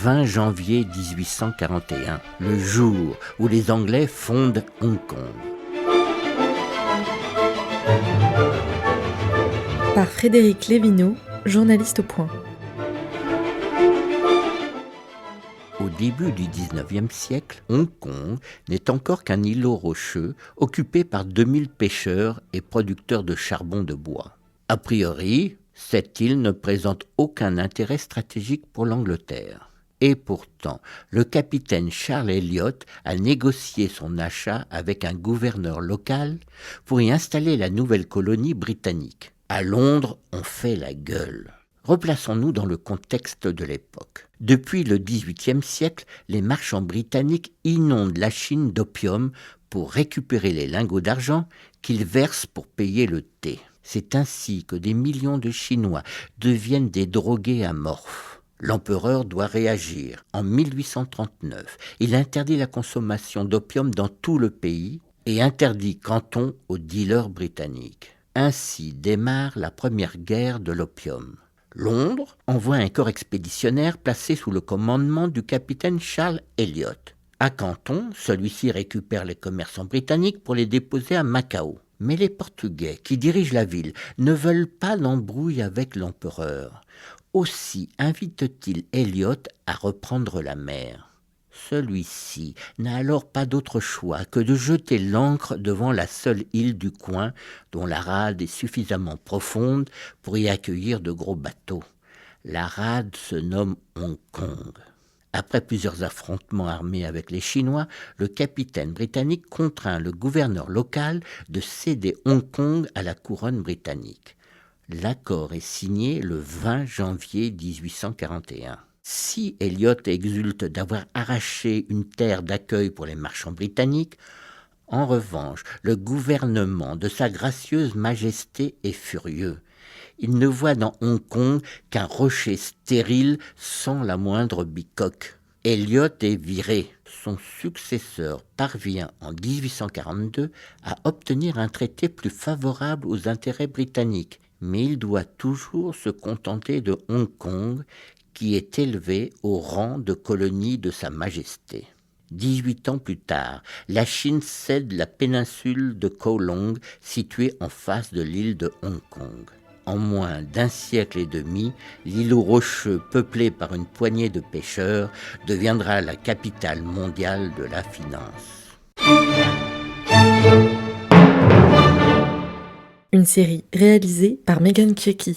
20 janvier 1841, le jour où les Anglais fondent Hong Kong. Par Frédéric Lévineau, journaliste au Point. Au début du 19e siècle, Hong Kong n'est encore qu'un îlot rocheux occupé par 2000 pêcheurs et producteurs de charbon de bois. A priori, cette île ne présente aucun intérêt stratégique pour l'Angleterre. Et pourtant, le capitaine Charles Elliot a négocié son achat avec un gouverneur local pour y installer la nouvelle colonie britannique. À Londres, on fait la gueule. Replaçons-nous dans le contexte de l'époque. Depuis le XVIIIe siècle, les marchands britanniques inondent la Chine d'opium pour récupérer les lingots d'argent qu'ils versent pour payer le thé. C'est ainsi que des millions de Chinois deviennent des drogués amorphes. L'empereur doit réagir. En 1839, il interdit la consommation d'opium dans tout le pays et interdit Canton aux dealers britanniques. Ainsi démarre la première guerre de l'opium. Londres envoie un corps expéditionnaire placé sous le commandement du capitaine Charles Elliot. À Canton, celui-ci récupère les commerçants britanniques pour les déposer à Macao. Mais les Portugais qui dirigent la ville ne veulent pas d'embrouille avec l'empereur. Aussi invite-t-il Elliot à reprendre la mer. Celui-ci n'a alors pas d'autre choix que de jeter l'ancre devant la seule île du coin dont la rade est suffisamment profonde pour y accueillir de gros bateaux. La rade se nomme Hong Kong. Après plusieurs affrontements armés avec les Chinois, le capitaine britannique contraint le gouverneur local de céder Hong Kong à la couronne britannique. L'accord est signé le 20 janvier 1841. Si Elliot exulte d'avoir arraché une terre d'accueil pour les marchands britanniques, en revanche, le gouvernement de Sa Gracieuse Majesté est furieux. Il ne voit dans Hong Kong qu'un rocher stérile sans la moindre bicoque. Elliot est viré. Son successeur parvient en 1842 à obtenir un traité plus favorable aux intérêts britanniques, mais il doit toujours se contenter de Hong Kong, qui est élevé au rang de colonie de Sa Majesté. 18 ans plus tard, la Chine cède la péninsule de Kowloon, située en face de l'île de Hong Kong. En moins d'un siècle et demi, l'îlot rocheux peuplé par une poignée de pêcheurs deviendra la capitale mondiale de la finance. Une série réalisée par Megan Kieki.